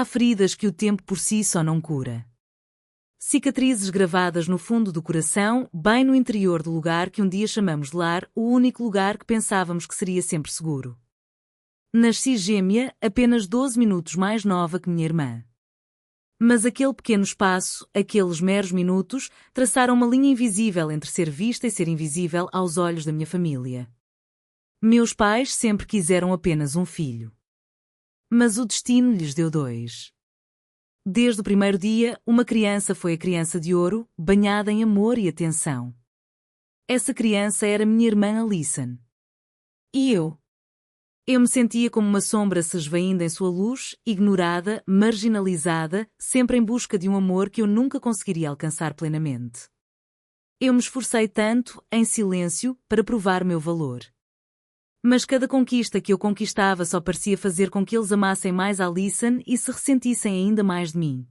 Há feridas que o tempo por si só não cura. Cicatrizes gravadas no fundo do coração, bem no interior do lugar que um dia chamamos de lar, o único lugar que pensávamos que seria sempre seguro. Nasci gêmea, apenas 12 minutos mais nova que minha irmã. Mas aquele pequeno espaço, aqueles meros minutos, traçaram uma linha invisível entre ser vista e ser invisível aos olhos da minha família. Meus pais sempre quiseram apenas um filho. Mas o destino lhes deu dois. Desde o primeiro dia, uma criança foi a criança de ouro, banhada em amor e atenção. Essa criança era minha irmã Alison. E eu? Eu me sentia como uma sombra se esvaindo em sua luz, ignorada, marginalizada, sempre em busca de um amor que eu nunca conseguiria alcançar plenamente. Eu me esforcei tanto, em silêncio, para provar meu valor. Mas cada conquista que eu conquistava só parecia fazer com que eles amassem mais Alison e se ressentissem ainda mais de mim.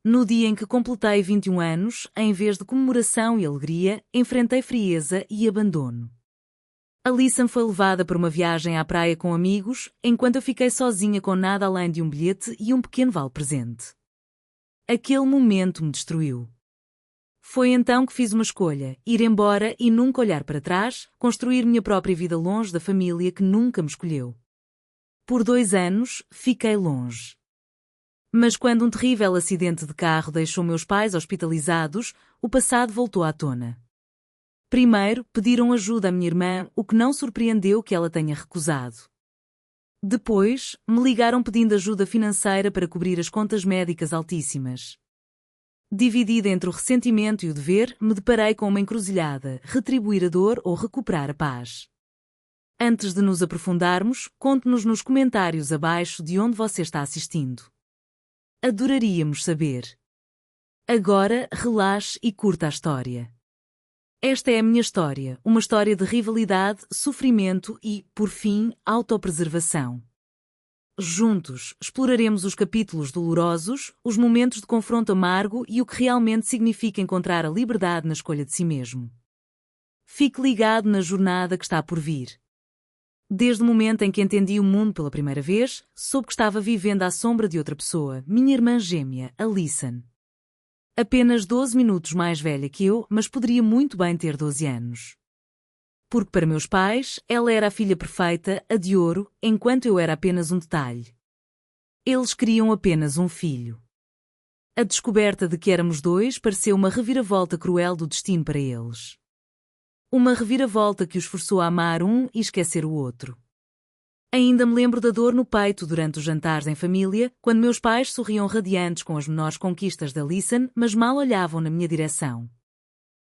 No dia em que completei 21 anos, em vez de comemoração e alegria, enfrentei frieza e abandono. Alison foi levada para uma viagem à praia com amigos, enquanto eu fiquei sozinha com nada além de um bilhete e um pequeno vale-presente. Aquele momento me destruiu. Foi então que fiz uma escolha, ir embora e nunca olhar para trás, construir minha própria vida longe da família que nunca me escolheu. Por 2 anos, fiquei longe. Mas quando um terrível acidente de carro deixou meus pais hospitalizados, o passado voltou à tona. Primeiro, pediram ajuda à minha irmã, o que não surpreendeu que ela tenha recusado. Depois, me ligaram pedindo ajuda financeira para cobrir as contas médicas altíssimas. Dividida entre o ressentimento e o dever, me deparei com uma encruzilhada: retribuir a dor ou recuperar a paz. Antes de nos aprofundarmos, conte-nos nos comentários abaixo de onde você está assistindo. Adoraríamos saber. Agora, relaxe e curta a história. Esta é a minha história, uma história de rivalidade, sofrimento e, por fim, autopreservação. Juntos, exploraremos os capítulos dolorosos, os momentos de confronto amargo e o que realmente significa encontrar a liberdade na escolha de si mesmo. Fique ligado na jornada que está por vir. Desde o momento em que entendi o mundo pela primeira vez, soube que estava vivendo à sombra de outra pessoa, minha irmã gêmea, Alison. Apenas 12 minutos mais velha que eu, mas poderia muito bem ter 12 anos. Porque para meus pais, ela era a filha perfeita, a de ouro, enquanto eu era apenas um detalhe. Eles queriam apenas um filho. A descoberta de que éramos dois pareceu uma reviravolta cruel do destino para eles. Uma reviravolta que os forçou a amar um e esquecer o outro. Ainda me lembro da dor no peito durante os jantares em família, quando meus pais sorriam radiantes com as menores conquistas de Alison, mas mal olhavam na minha direção.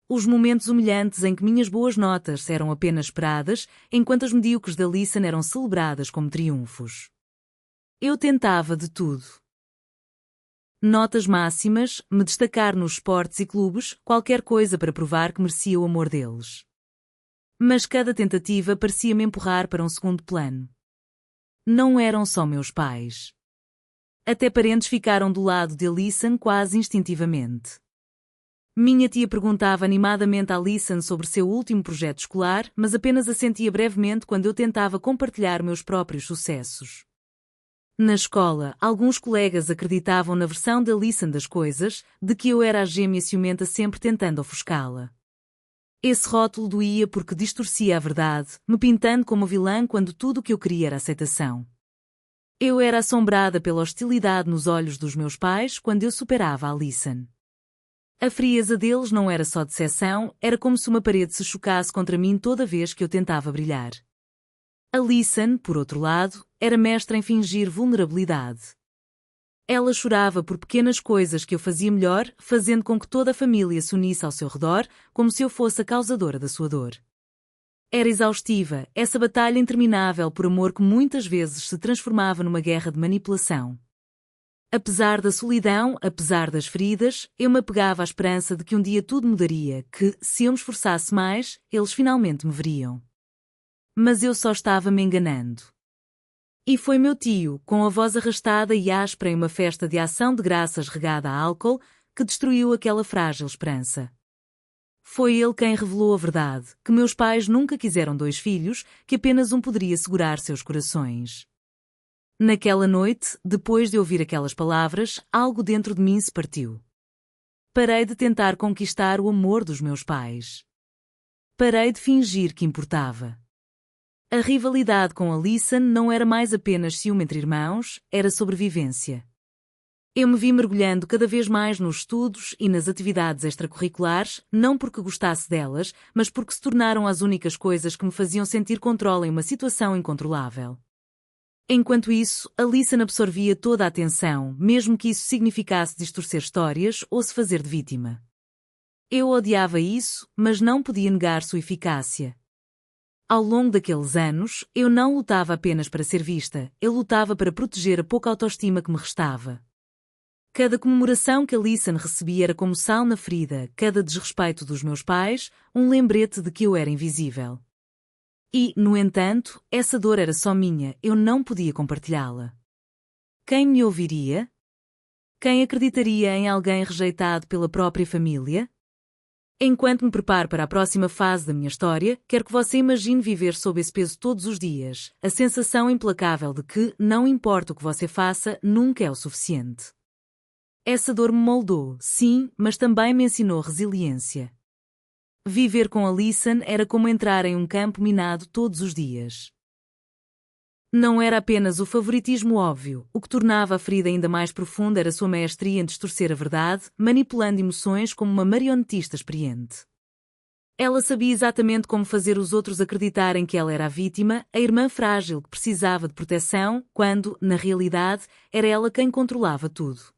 Os momentos humilhantes em que minhas boas notas eram apenas esperadas, enquanto as medíocres de Alison eram celebradas como triunfos. Eu tentava de tudo. Notas máximas, me destacar nos esportes e clubes, qualquer coisa para provar que merecia o amor deles. Mas cada tentativa parecia-me empurrar para um segundo plano. Não eram só meus pais. Até parentes ficaram do lado de Alison quase instintivamente. Minha tia perguntava animadamente a Alison sobre seu último projeto escolar, mas apenas assentia brevemente quando eu tentava compartilhar meus próprios sucessos. Na escola, alguns colegas acreditavam na versão de Alison das coisas, de que eu era a gêmea ciumenta sempre tentando ofuscá-la. Esse rótulo doía porque distorcia a verdade, me pintando como vilã quando tudo o que eu queria era aceitação. Eu era assombrada pela hostilidade nos olhos dos meus pais quando eu superava a Alison. A frieza deles não era só decepção, era como se uma parede se chocasse contra mim toda vez que eu tentava brilhar. Alison, por outro lado, era mestra em fingir vulnerabilidade. Ela chorava por pequenas coisas que eu fazia melhor, fazendo com que toda a família se unisse ao seu redor, como se eu fosse a causadora da sua dor. Era exaustiva, essa batalha interminável por amor que muitas vezes se transformava numa guerra de manipulação. Apesar da solidão, apesar das feridas, eu me apegava à esperança de que um dia tudo mudaria, que, se eu me esforçasse mais, eles finalmente me veriam. Mas eu só estava me enganando. E foi meu tio, com a voz arrastada e áspera em uma festa de ação de graças regada a álcool, que destruiu aquela frágil esperança. Foi ele quem revelou a verdade, que meus pais nunca quiseram 2 filhos, que apenas um poderia segurar seus corações. Naquela noite, depois de ouvir aquelas palavras, algo dentro de mim se partiu. Parei de tentar conquistar o amor dos meus pais. Parei de fingir que importava. A rivalidade com Alison não era mais apenas ciúme entre irmãos, era sobrevivência. Eu me vi mergulhando cada vez mais nos estudos e nas atividades extracurriculares, não porque gostasse delas, mas porque se tornaram as únicas coisas que me faziam sentir controle em uma situação incontrolável. Enquanto isso, Alison absorvia toda a atenção, mesmo que isso significasse distorcer histórias ou se fazer de vítima. Eu odiava isso, mas não podia negar sua eficácia. Ao longo daqueles anos, eu não lutava apenas para ser vista, eu lutava para proteger a pouca autoestima que me restava. Cada comemoração que Alison recebia era como sal na ferida, cada desrespeito dos meus pais, um lembrete de que eu era invisível. E, no entanto, essa dor era só minha, eu não podia compartilhá-la. Quem me ouviria? Quem acreditaria em alguém rejeitado pela própria família? Enquanto me preparo para a próxima fase da minha história, quero que você imagine viver sob esse peso todos os dias, a sensação implacável de que, não importa o que você faça, nunca é o suficiente. Essa dor me moldou, sim, mas também me ensinou resiliência. Viver com Alison era como entrar em um campo minado todos os dias. Não era apenas o favoritismo óbvio, o que tornava a ferida ainda mais profunda era sua maestria em distorcer a verdade, manipulando emoções como uma marionetista experiente. Ela sabia exatamente como fazer os outros acreditarem que ela era a vítima, a irmã frágil que precisava de proteção, quando, na realidade, era ela quem controlava tudo.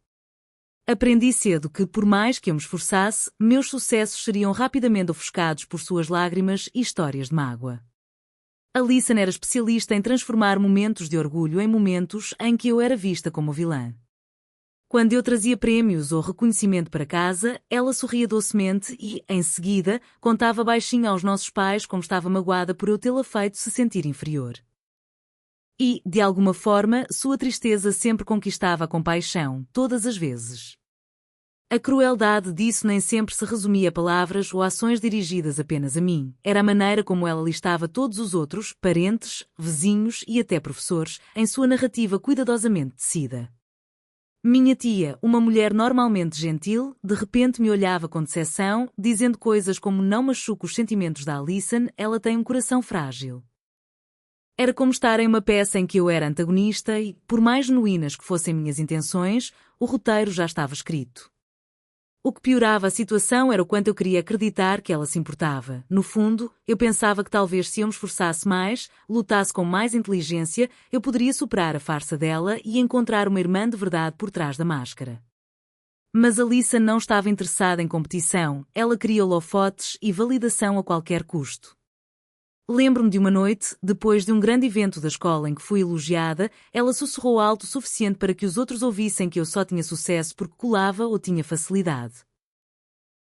Aprendi cedo que, por mais que eu me esforçasse, meus sucessos seriam rapidamente ofuscados por suas lágrimas e histórias de mágoa. Alison era especialista em transformar momentos de orgulho em momentos em que eu era vista como vilã. Quando eu trazia prêmios ou reconhecimento para casa, ela sorria docemente e, em seguida, contava baixinho aos nossos pais como estava magoada por eu tê-la feito se sentir inferior. E, de alguma forma, sua tristeza sempre conquistava a compaixão, todas as vezes. A crueldade disso nem sempre se resumia a palavras ou ações dirigidas apenas a mim. Era a maneira como ela listava todos os outros, parentes, vizinhos e até professores, em sua narrativa cuidadosamente tecida. Minha tia, uma mulher normalmente gentil, de repente me olhava com decepção, dizendo coisas como não machuque os sentimentos da Alison, ela tem um coração frágil. Era como estar em uma peça em que eu era antagonista e, por mais genuínas que fossem minhas intenções, o roteiro já estava escrito. O que piorava a situação era o quanto eu queria acreditar que ela se importava. No fundo, eu pensava que talvez se eu me esforçasse mais, lutasse com mais inteligência, eu poderia superar a farsa dela e encontrar uma irmã de verdade por trás da máscara. Mas Alissa não estava interessada em competição, ela queria holofotes e validação a qualquer custo. Lembro-me de uma noite, depois de um grande evento da escola em que fui elogiada, ela sussurrou alto o suficiente para que os outros ouvissem que eu só tinha sucesso porque colava ou tinha facilidade.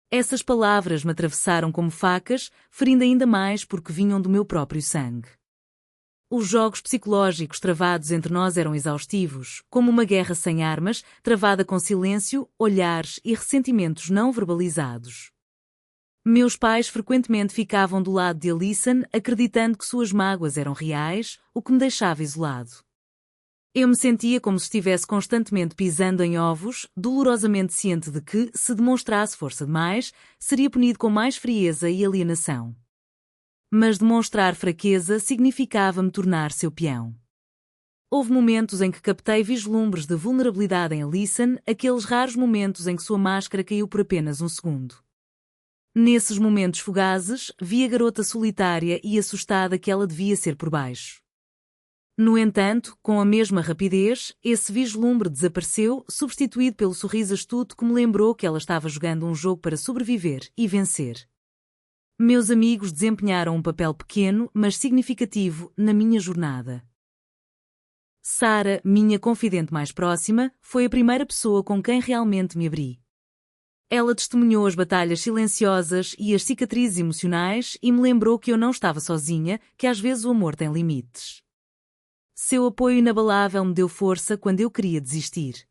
Essas palavras me atravessaram como facas, ferindo ainda mais porque vinham do meu próprio sangue. Os jogos psicológicos travados entre nós eram exaustivos, como uma guerra sem armas, travada com silêncio, olhares e ressentimentos não verbalizados. Meus pais frequentemente ficavam do lado de Alison, acreditando que suas mágoas eram reais, o que me deixava isolado. Eu me sentia como se estivesse constantemente pisando em ovos, dolorosamente ciente de que, se demonstrasse força demais, seria punido com mais frieza e alienação. Mas demonstrar fraqueza significava me tornar seu peão. Houve momentos em que captei vislumbres de vulnerabilidade em Alison, aqueles raros momentos em que sua máscara caiu por apenas um segundo. Nesses momentos fugazes, vi a garota solitária e assustada que ela devia ser por baixo. No entanto, com a mesma rapidez, esse vislumbre desapareceu, substituído pelo sorriso astuto que me lembrou que ela estava jogando um jogo para sobreviver e vencer. Meus amigos desempenharam um papel pequeno, mas significativo, na minha jornada. Sarah, minha confidente mais próxima, foi a primeira pessoa com quem realmente me abri. Ela testemunhou as batalhas silenciosas e as cicatrizes emocionais e me lembrou que eu não estava sozinha, que às vezes o amor tem limites. Seu apoio inabalável me deu força quando eu queria desistir.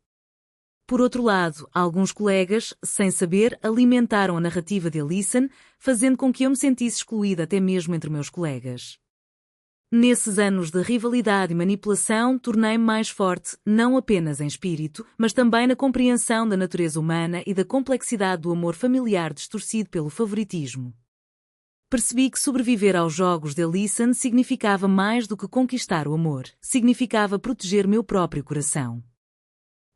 Por outro lado, alguns colegas, sem saber, alimentaram a narrativa de Alison, fazendo com que eu me sentisse excluída até mesmo entre meus colegas. Nesses anos de rivalidade e manipulação, tornei-me mais forte, não apenas em espírito, mas também na compreensão da natureza humana e da complexidade do amor familiar distorcido pelo favoritismo. Percebi que sobreviver aos jogos de Alyson significava mais do que conquistar o amor, significava proteger meu próprio coração.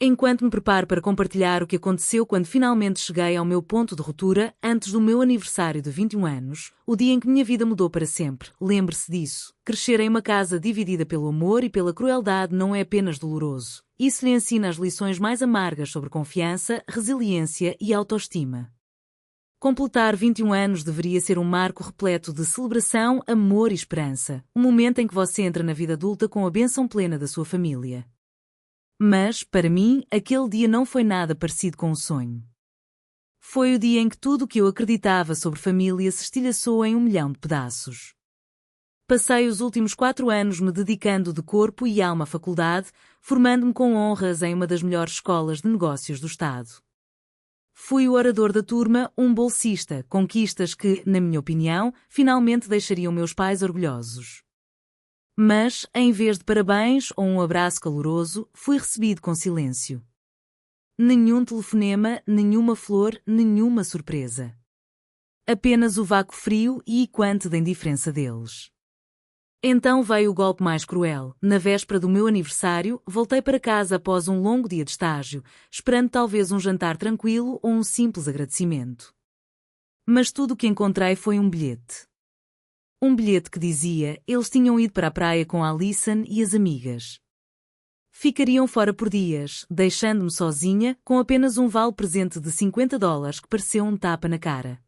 Enquanto me preparo para compartilhar o que aconteceu quando finalmente cheguei ao meu ponto de ruptura, antes do meu aniversário de 21 anos, o dia em que minha vida mudou para sempre, lembre-se disso. Crescer em uma casa dividida pelo amor e pela crueldade não é apenas doloroso. Isso lhe ensina as lições mais amargas sobre confiança, resiliência e autoestima. Completar 21 anos deveria ser um marco repleto de celebração, amor e esperança, um momento em que você entra na vida adulta com a bênção plena da sua família. Mas, para mim, aquele dia não foi nada parecido com um sonho. Foi o dia em que tudo o que eu acreditava sobre família se estilhaçou em 1 milhão de pedaços. Passei os últimos 4 anos me dedicando de corpo e alma à faculdade, formando-me com honras em uma das melhores escolas de negócios do Estado. Fui o orador da turma, um bolsista, conquistas que, na minha opinião, finalmente deixariam meus pais orgulhosos. Mas, em vez de parabéns ou um abraço caloroso, fui recebido com silêncio. Nenhum telefonema, nenhuma flor, nenhuma surpresa. Apenas o vácuo frio e equante da indiferença deles. Então veio o golpe mais cruel. Na véspera do meu aniversário, voltei para casa após um longo dia de estágio, esperando talvez um jantar tranquilo ou um simples agradecimento. Mas tudo o que encontrei foi um bilhete. Um bilhete que dizia, eles tinham ido para a praia com a Alyson e as amigas. Ficariam fora por dias, deixando-me sozinha, com apenas um vale-presente de $50 que pareceu um tapa na cara.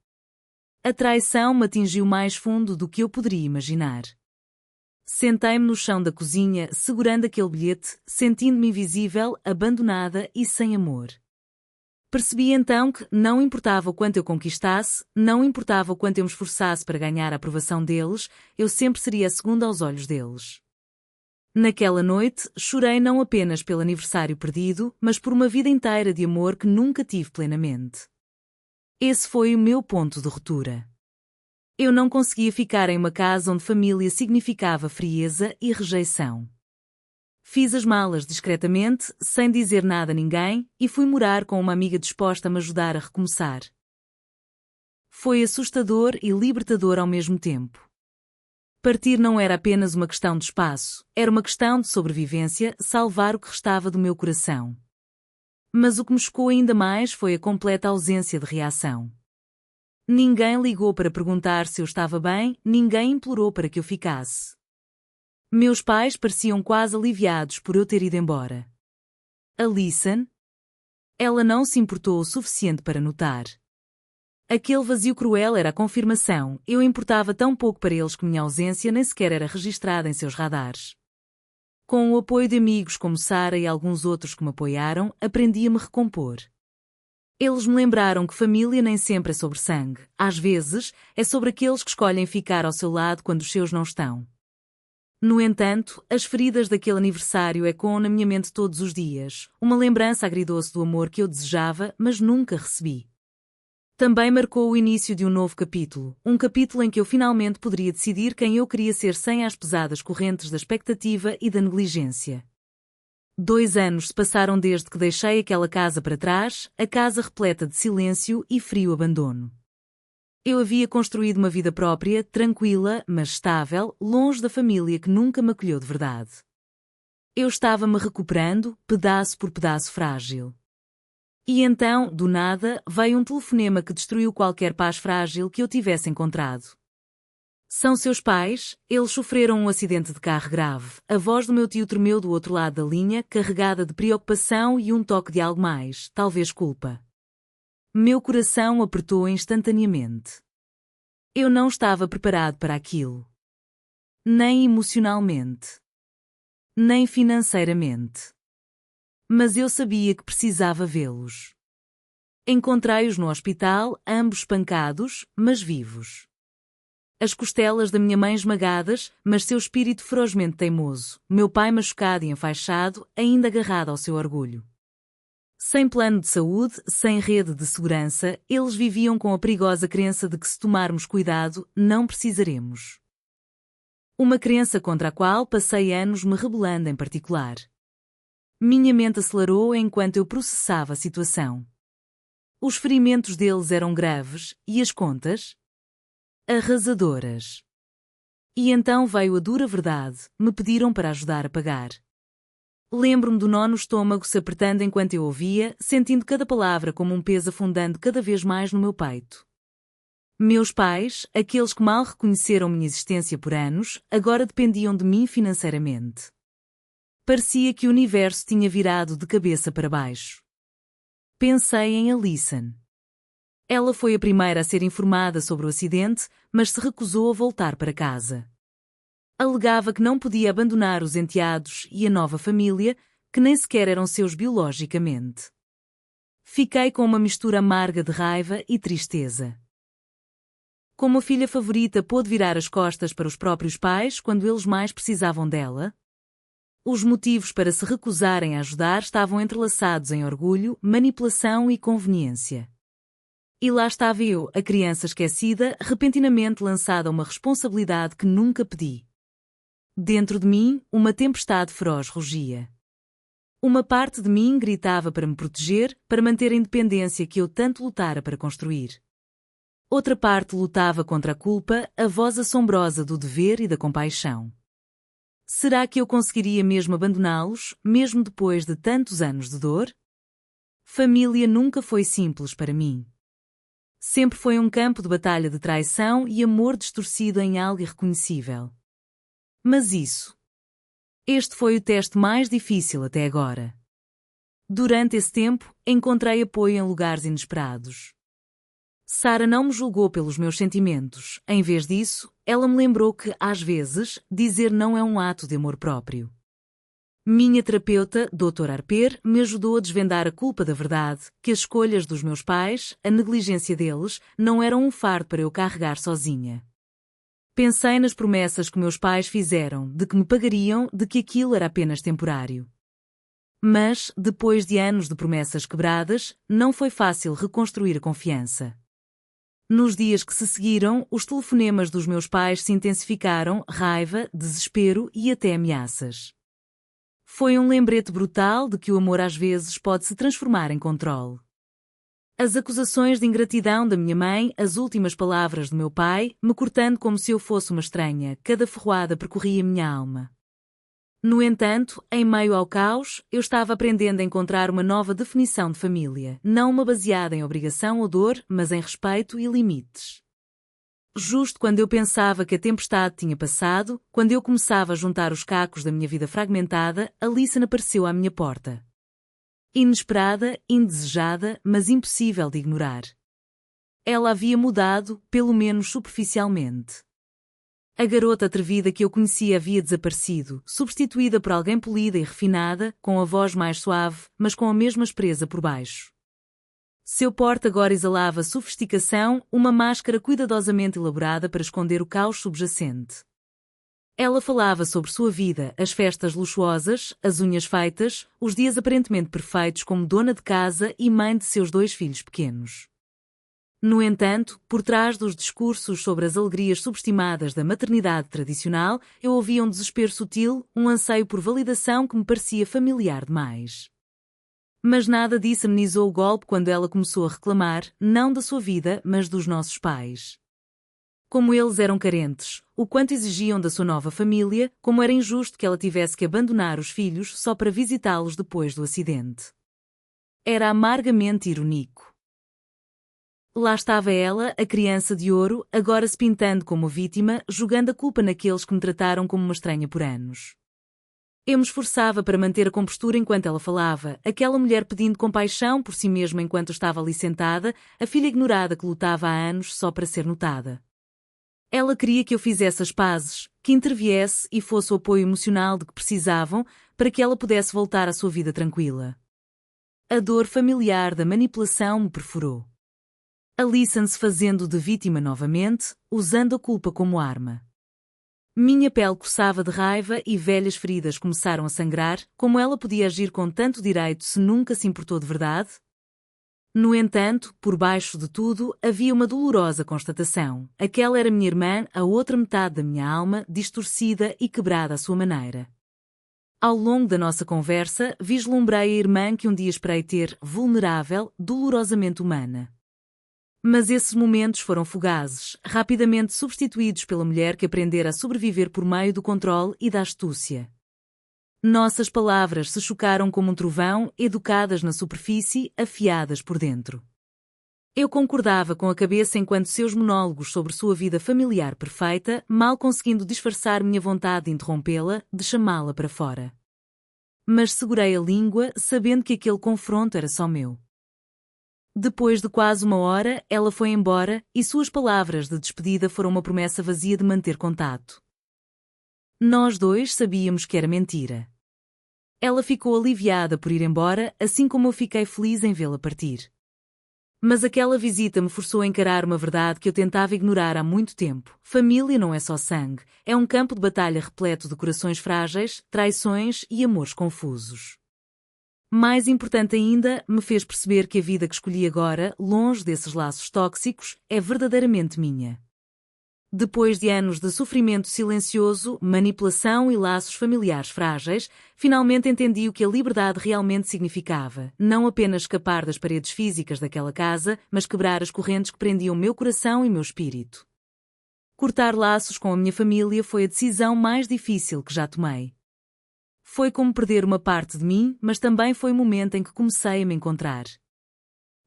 A traição me atingiu mais fundo do que eu poderia imaginar. Sentei-me no chão da cozinha, segurando aquele bilhete, sentindo-me invisível, abandonada e sem amor. Percebi então que, não importava o quanto eu conquistasse, não importava o quanto eu me esforçasse para ganhar a aprovação deles, eu sempre seria a segunda aos olhos deles. Naquela noite, chorei não apenas pelo aniversário perdido, mas por uma vida inteira de amor que nunca tive plenamente. Esse foi o meu ponto de ruptura. Eu não conseguia ficar em uma casa onde família significava frieza e rejeição. Fiz as malas discretamente, sem dizer nada a ninguém, e fui morar com uma amiga disposta a me ajudar a recomeçar. Foi assustador e libertador ao mesmo tempo. Partir não era apenas uma questão de espaço, era uma questão de sobrevivência, salvar o que restava do meu coração. Mas o que me chocou ainda mais foi a completa ausência de reação. Ninguém ligou para perguntar se eu estava bem, ninguém implorou para que eu ficasse. Meus pais pareciam quase aliviados por eu ter ido embora. Alyson? Ela não se importou o suficiente para notar. Aquele vazio cruel era a confirmação, eu importava tão pouco para eles que minha ausência nem sequer era registrada em seus radares. Com o apoio de amigos como Sara e alguns outros que me apoiaram, aprendi a me recompor. Eles me lembraram que família nem sempre é sobre sangue, às vezes, é sobre aqueles que escolhem ficar ao seu lado quando os seus não estão. No entanto, as feridas daquele aniversário ecoam na minha mente todos os dias, uma lembrança agridoce do amor que eu desejava, mas nunca recebi. Também marcou o início de um novo capítulo, um capítulo em que eu finalmente poderia decidir quem eu queria ser sem as pesadas correntes da expectativa e da negligência. 2 anos se passaram desde que deixei aquela casa para trás, a casa repleta de silêncio e frio abandono. Eu havia construído uma vida própria, tranquila, mas estável, longe da família que nunca me acolheu de verdade. Eu estava me recuperando, pedaço por pedaço frágil. E então, do nada, veio um telefonema que destruiu qualquer paz frágil que eu tivesse encontrado. São seus pais, eles sofreram um acidente de carro grave. A voz do meu tio tremeu do outro lado da linha, carregada de preocupação e um toque de algo mais, talvez culpa. Meu coração apertou instantaneamente. Eu não estava preparado para aquilo. Nem emocionalmente. Nem financeiramente. Mas eu sabia que precisava vê-los. Encontrei-os no hospital, ambos espancados, mas vivos. As costelas da minha mãe esmagadas, mas seu espírito ferozmente teimoso, meu pai machucado e enfaixado, ainda agarrado ao seu orgulho. Sem plano de saúde, sem rede de segurança, eles viviam com a perigosa crença de que se tomarmos cuidado, não precisaremos. Uma crença contra a qual passei anos me rebelando em particular. Minha mente acelerou enquanto eu processava a situação. Os ferimentos deles eram graves e as contas? Arrasadoras. E então veio a dura verdade, me pediram para ajudar a pagar. Lembro-me do nó no estômago se apertando enquanto eu ouvia, sentindo cada palavra como um peso afundando cada vez mais no meu peito. Meus pais, aqueles que mal reconheceram minha existência por anos, agora dependiam de mim financeiramente. Parecia que o universo tinha virado de cabeça para baixo. Pensei em Alison. Ela foi a primeira a ser informada sobre o acidente, mas se recusou a voltar para casa. Alegava que não podia abandonar os enteados e a nova família, que nem sequer eram seus biologicamente. Fiquei com uma mistura amarga de raiva e tristeza. Como a filha favorita pôde virar as costas para os próprios pais quando eles mais precisavam dela? Os motivos para se recusarem a ajudar estavam entrelaçados em orgulho, manipulação e conveniência. E lá estava eu, a criança esquecida, repentinamente lançada a uma responsabilidade que nunca pedi. Dentro de mim, uma tempestade feroz rugia. Uma parte de mim gritava para me proteger, para manter a independência que eu tanto lutara para construir. Outra parte lutava contra a culpa, a voz assombrosa do dever e da compaixão. Será que eu conseguiria mesmo abandoná-los, mesmo depois de tantos anos de dor? Família nunca foi simples para mim. Sempre foi um campo de batalha de traição e amor distorcido em algo irreconhecível. Mas este foi o teste mais difícil até agora. Durante esse tempo, encontrei apoio em lugares inesperados. Sarah não me julgou pelos meus sentimentos. Em vez disso, ela me lembrou que, às vezes, dizer não é um ato de amor próprio. Minha terapeuta, Dr. Harper, me ajudou a desvendar a culpa da verdade, que as escolhas dos meus pais, a negligência deles, não eram um fardo para eu carregar sozinha. Pensei nas promessas que meus pais fizeram, de que me pagariam, de que aquilo era apenas temporário. Mas, depois de anos de promessas quebradas, não foi fácil reconstruir a confiança. Nos dias que se seguiram, os telefonemas dos meus pais se intensificaram, raiva, desespero e até ameaças. Foi um lembrete brutal de que o amor às vezes pode se transformar em controle. As acusações de ingratidão da minha mãe, as últimas palavras do meu pai, me cortando como se eu fosse uma estranha, cada ferroada percorria minha alma. No entanto, em meio ao caos, eu estava aprendendo a encontrar uma nova definição de família, não uma baseada em obrigação ou dor, mas em respeito e limites. Justo quando eu pensava que a tempestade tinha passado, quando eu começava a juntar os cacos da minha vida fragmentada, Alison apareceu à minha porta. Inesperada, indesejada, mas impossível de ignorar. Ela havia mudado, pelo menos superficialmente. A garota atrevida que eu conhecia havia desaparecido, substituída por alguém polida e refinada, com a voz mais suave, mas com a mesma aspereza por baixo. Seu porte agora exalava sofisticação, uma máscara cuidadosamente elaborada para esconder o caos subjacente. Ela falava sobre sua vida, as festas luxuosas, as unhas feitas, os dias aparentemente perfeitos como dona de casa e mãe de seus 2 filhos pequenos. No entanto, por trás dos discursos sobre as alegrias subestimadas da maternidade tradicional, eu ouvia um desespero sutil, um anseio por validação que me parecia familiar demais. Mas nada disso amenizou o golpe quando ela começou a reclamar, não da sua vida, mas dos nossos pais. Como eles eram carentes, o quanto exigiam da sua nova família, como era injusto que ela tivesse que abandonar os filhos só para visitá-los depois do acidente. Era amargamente irónico. Lá estava ela, a criança de ouro, agora se pintando como vítima, jogando a culpa naqueles que me trataram como uma estranha por anos. Eu me esforçava para manter a compostura enquanto ela falava, aquela mulher pedindo compaixão por si mesma enquanto estava ali sentada, a filha ignorada que lutava há anos só para ser notada. Ela queria que eu fizesse as pazes, que interviesse e fosse o apoio emocional de que precisavam para que ela pudesse voltar à sua vida tranquila. A dor familiar da manipulação me perfurou. Alison se fazendo de vítima novamente, usando a culpa como arma. Minha pele coçava de raiva e velhas feridas começaram a sangrar, como ela podia agir com tanto direito se nunca se importou de verdade? No entanto, por baixo de tudo, havia uma dolorosa constatação. Aquela era minha irmã, a outra metade da minha alma, distorcida e quebrada à sua maneira. Ao longo da nossa conversa, vislumbrei a irmã que um dia esperei ter, vulnerável, dolorosamente humana. Mas esses momentos foram fugazes, rapidamente substituídos pela mulher que aprendera a sobreviver por meio do controle e da astúcia. Nossas palavras se chocaram como um trovão, educadas na superfície, afiadas por dentro. Eu concordava com a cabeça enquanto seus monólogos sobre sua vida familiar perfeita, mal conseguindo disfarçar minha vontade de interrompê-la, de chamá-la para fora. Mas segurei a língua, sabendo que aquele confronto era só meu. Depois de quase uma hora, ela foi embora, e suas palavras de despedida foram uma promessa vazia de manter contato. Nós dois sabíamos que era mentira. Ela ficou aliviada por ir embora, assim como eu fiquei feliz em vê-la partir. Mas aquela visita me forçou a encarar uma verdade que eu tentava ignorar há muito tempo. Família não é só sangue, é um campo de batalha repleto de corações frágeis, traições e amores confusos. Mais importante ainda, me fez perceber que a vida que escolhi agora, longe desses laços tóxicos, é verdadeiramente minha. Depois de anos de sofrimento silencioso, manipulação e laços familiares frágeis, finalmente entendi o que a liberdade realmente significava. Não apenas escapar das paredes físicas daquela casa, mas quebrar as correntes que prendiam meu coração e meu espírito. Cortar laços com a minha família foi a decisão mais difícil que já tomei. Foi como perder uma parte de mim, mas também foi o momento em que comecei a me encontrar.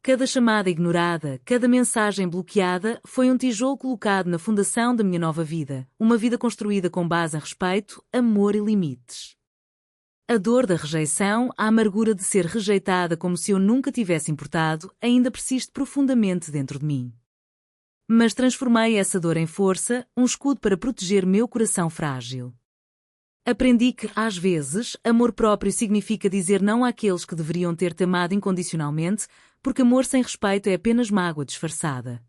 Cada chamada ignorada, cada mensagem bloqueada, foi um tijolo colocado na fundação da minha nova vida, uma vida construída com base em respeito, amor e limites. A dor da rejeição, a amargura de ser rejeitada como se eu nunca tivesse importado, ainda persiste profundamente dentro de mim. Mas transformei essa dor em força, um escudo para proteger meu coração frágil. Aprendi que, às vezes, amor próprio significa dizer não àqueles que deveriam ter-te amado incondicionalmente, porque amor sem respeito é apenas mágoa disfarçada.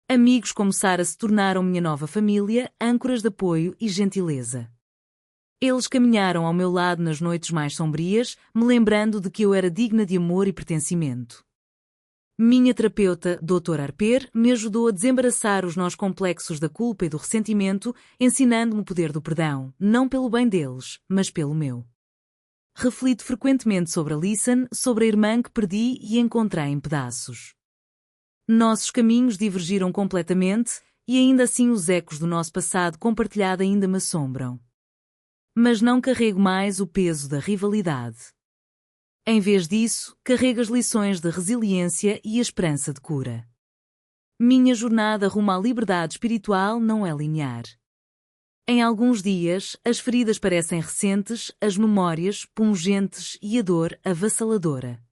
Amigos como Sara se tornaram minha nova família, âncoras de apoio e gentileza. Eles caminharam ao meu lado nas noites mais sombrias, me lembrando de que eu era digna de amor e pertencimento. Minha terapeuta, Dr. Harper, me ajudou a desembaraçar os nós complexos da culpa e do ressentimento, ensinando-me o poder do perdão, não pelo bem deles, mas pelo meu. Reflito frequentemente sobre Alison, sobre a irmã que perdi e encontrei em pedaços. Nossos caminhos divergiram completamente, e ainda assim os ecos do nosso passado compartilhado ainda me assombram. Mas não carrego mais o peso da rivalidade. Em vez disso, carrego as lições de resiliência e a esperança de cura. Minha jornada rumo à liberdade espiritual não é linear. Em alguns dias, as feridas parecem recentes, as memórias pungentes e a dor avassaladora.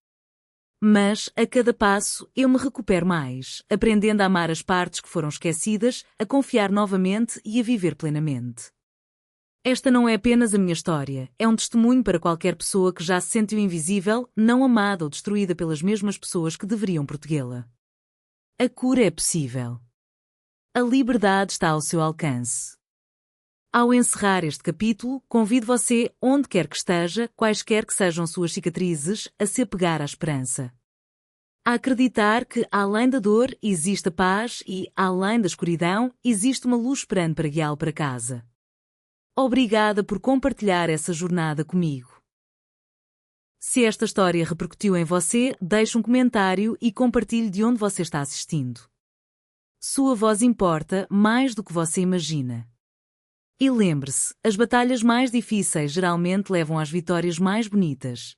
Mas, a cada passo, eu me recupero mais, aprendendo a amar as partes que foram esquecidas, a confiar novamente e a viver plenamente. Esta não é apenas a minha história, é um testemunho para qualquer pessoa que já se sentiu invisível, não amada ou destruída pelas mesmas pessoas que deveriam protegê-la. A cura é possível. A liberdade está ao seu alcance. Ao encerrar este capítulo, convido você, onde quer que esteja, quaisquer que sejam suas cicatrizes, a se apegar à esperança. A acreditar que, além da dor, existe a paz e, além da escuridão, existe uma luz esperando para guiá-lo para casa. Obrigada por compartilhar essa jornada comigo. Se esta história repercutiu em você, deixe um comentário e compartilhe de onde você está assistindo. Sua voz importa mais do que você imagina. E lembre-se, as batalhas mais difíceis geralmente levam às vitórias mais bonitas.